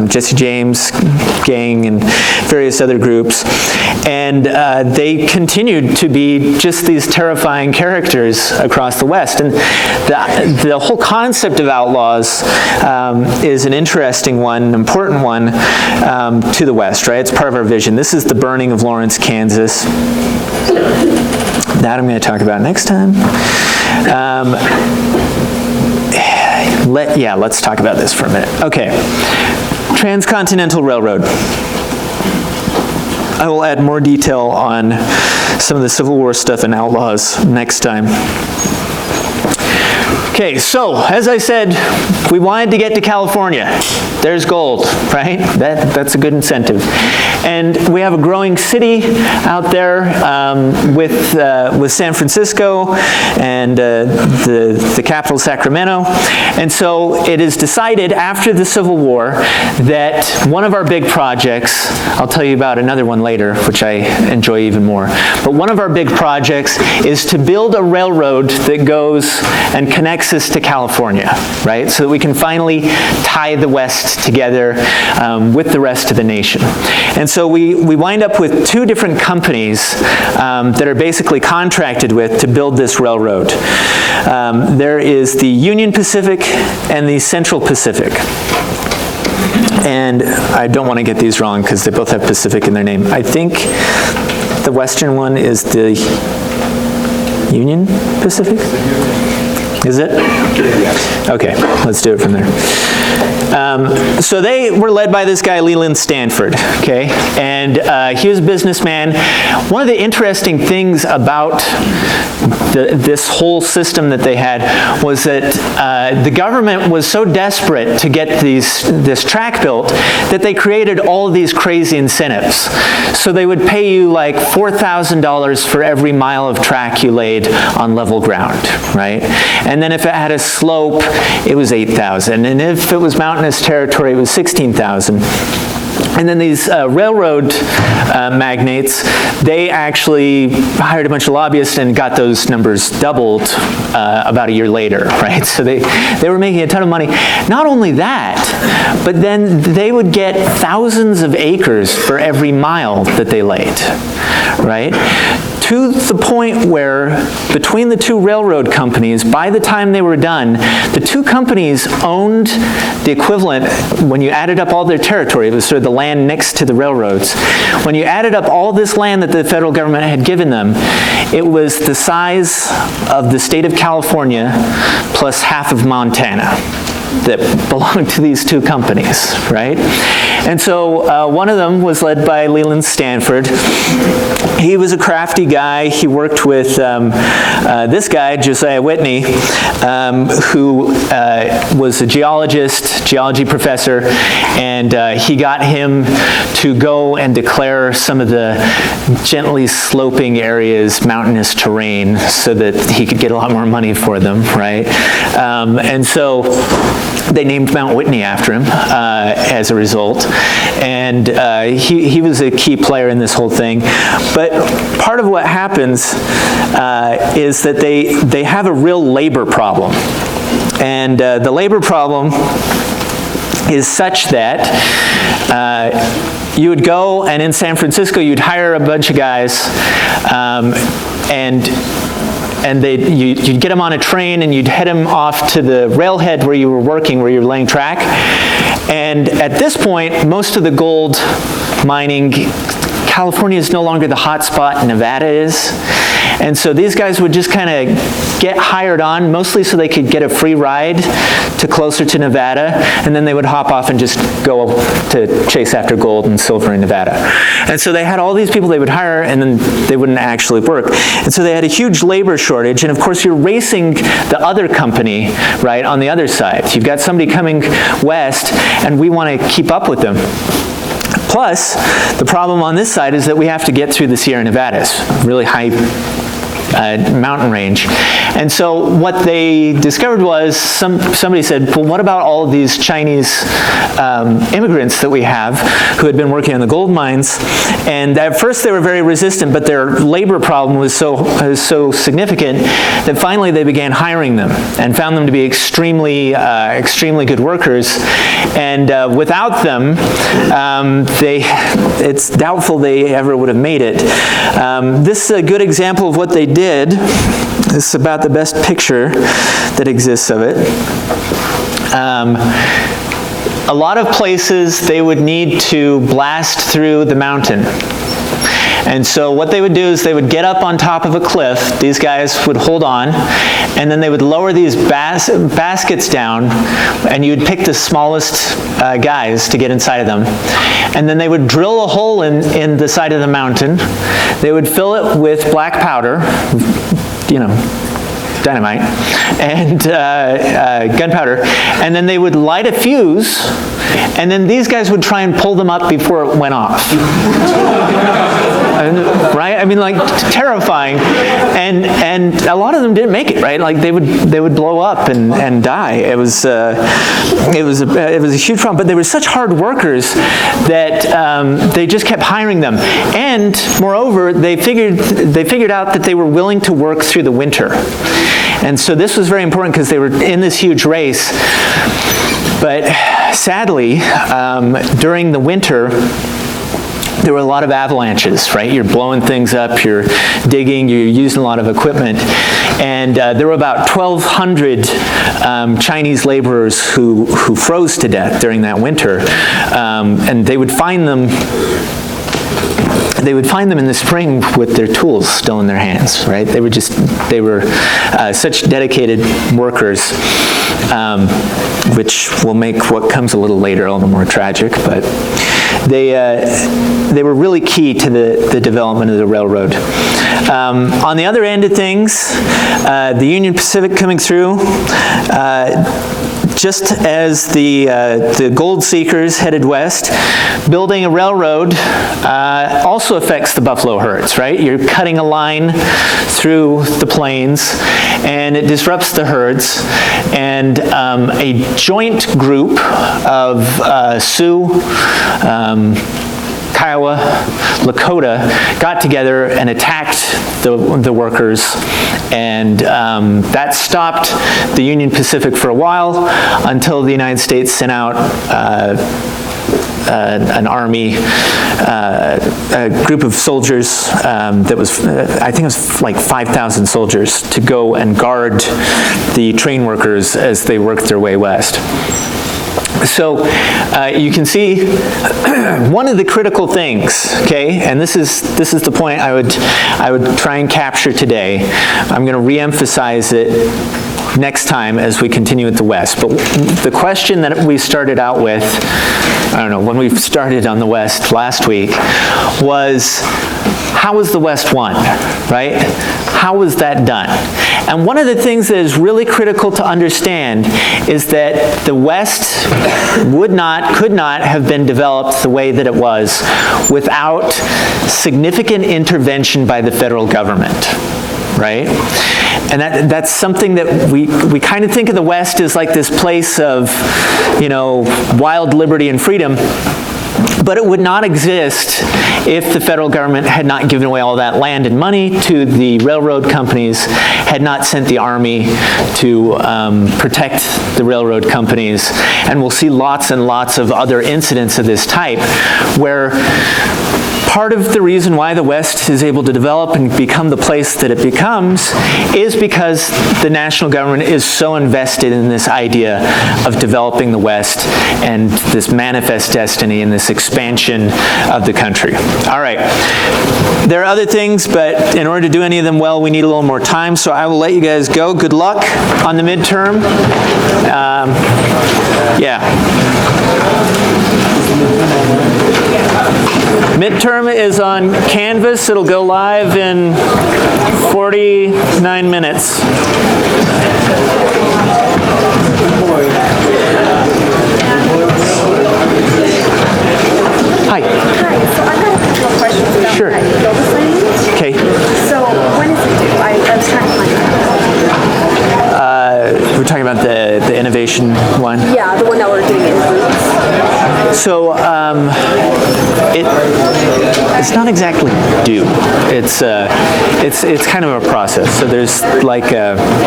Jesse James gang and various other groups. And they continued to be just these terrifying characters across the West. And the whole concept of outlaws is an interesting one, an important one to the West, right? It's part of our vision. This is the burning of Lawrence, Kansas. That I'm going to talk about next time. Let's talk about this for a minute. Okay, Transcontinental Railroad. I will add more detail on some of the Civil War stuff and outlaws next time. Okay, so as I said, we wanted to get to California. There's gold, right? That's a good incentive. And we have a growing city out there with San Francisco and the capital, Sacramento. And so it is decided after the Civil War that one of our big projects, I'll tell you about another one later, which I enjoy even more, but one of our big projects is to build a railroad that goes and connects us to California, right? So that we can finally tie the West together with the rest of the nation. And so we wind up with two different companies that are basically contracted with to build this railroad. There is the Union Pacific and the Central Pacific. And I don't want to get these wrong because they both have Pacific in their name. I think the western one is the Union Pacific? Is it? Yes. Okay, let's do it from there. So they were led by this guy, Leland Stanford, okay? And he was a businessman. One of the interesting things about this whole system that they had was that the government was so desperate to get this track built that they created all of these crazy incentives. So they would pay you like $4,000 for every mile of track you laid on level ground, right? And then if it had a slope, it was $8,000. And if it was mountainous territory, it was $16,000. And then these railroad magnates, they actually hired a bunch of lobbyists and got those numbers doubled about a year later, right? So they were making a ton of money. Not only that, but then they would get thousands of acres for every mile that they laid, right? To the point where between the two railroad companies, by the time they were done, the two companies owned the equivalent, when you added up all their territory, it was sort of the land next to the railroads. When you added up all this land that the federal government had given them, it was the size of the state of California plus half of Montana that belonged to these two companies, right? And so one of them was led by Leland Stanford. He was a crafty guy. He worked with this guy, Josiah Whitney, who was a geology professor, and he got him to go and declare some of the gently sloping areas mountainous terrain so that he could get a lot more money for them, right? And so they named Mount Whitney after him as a result. And he was a key player in this whole thing. But part of what happens is that they have a real labor problem. And the labor problem is such that you would go, and in San Francisco, you'd hire a bunch of guys, and you'd get them on a train and you'd head them off to the railhead where you were working, where you were laying track. And at this point, most of the gold mining, California is no longer the hot spot Nevada is. And so these guys would just kind of get hired on, mostly so they could get a free ride to closer to Nevada, and then they would hop off and just go to chase after gold and silver in Nevada. And so they had all these people they would hire, and then they wouldn't actually work. And so they had a huge labor shortage, and of course you're racing the other company, right, on the other side. You've got somebody coming west, and we want to keep up with them. Plus, the problem on this side is that we have to get through the Sierra Nevadas, really high mountain range. And so what they discovered was somebody said, well, what about all of these Chinese immigrants that we have who had been working on the gold mines? And at first they were very resistant, but their labor problem was so significant that finally they began hiring them and found them to be extremely good workers. And without them, it's doubtful they ever would have made it. This is a good example of what they did. This is about the best picture that exists of it. A lot of places they would need to blast through the mountain. And so what they would do is they would get up on top of a cliff, these guys would hold on, and then they would lower these baskets down, and you would pick the smallest guys to get inside of them. And then they would drill a hole in the side of the mountain. They would fill it with black powder, dynamite, and gunpowder, and then they would light a fuse, and then these guys would try and pull them up before it went off. Right? I mean, like, terrifying. And a lot of them didn't make it, right? Like, they would blow up and die. It was a huge problem. But they were such hard workers that they just kept hiring them. And moreover, they figured out that they were willing to work through the winter. And so this was very important because they were in this huge race. But sadly, during the winter, there were a lot of avalanches, right? You're blowing things up, you're digging, you're using a lot of equipment. And there were about 1,200 Chinese laborers who froze to death during that winter. And they would find them in the spring with their tools still in their hands, right? They were such dedicated workers, which will make what comes a little later a little more tragic, but they were really key to the development of the railroad. On the other end of things, the Union Pacific coming through, just as the gold seekers headed west, building a railroad also affects the buffalo herds, right? You're cutting a line through the plains, and it disrupts the herds. And a joint group of Sioux, Kiowa, Lakota got together and attacked the workers, and that stopped the Union Pacific for a while until the United States sent out an army, a group of soldiers that was, I think it was like 5,000 soldiers, to go and guard the train workers as they worked their way west. So you can see one of the critical things, okay, and this is the point I would try and capture today. I'm going to re-emphasize it next time as we continue with the West. But the question that we started out with, I don't know, when we started on the West last week, was how was the West won, right? How was that done? And one of the things that is really critical to understand is that the West could not have been developed the way that it was without significant intervention by the federal government, right? And that's something that we kind of think of the West as like this place of, wild liberty and freedom. But it would not exist if the federal government had not given away all that land and money to the railroad companies, had not sent the army to protect the railroad companies. And we'll see lots and lots of other incidents of this type where part of the reason why the West is able to develop and become the place that it becomes is because the national government is so invested in this idea of developing the West and this manifest destiny and this expansion of the country. All right. There are other things, but in order to do any of them well, we need a little more time, so I will let you guys go. Good luck on the midterm. Midterm is on Canvas. It'll go live in 49 minutes. Hi. Hi. So I got a couple of questions about Sure. that build assignment. Okay. So when is it due? We're talking about the innovation one. Yeah, the one that we're doing in groups. So it's not exactly due. It's kind of a process. So there's like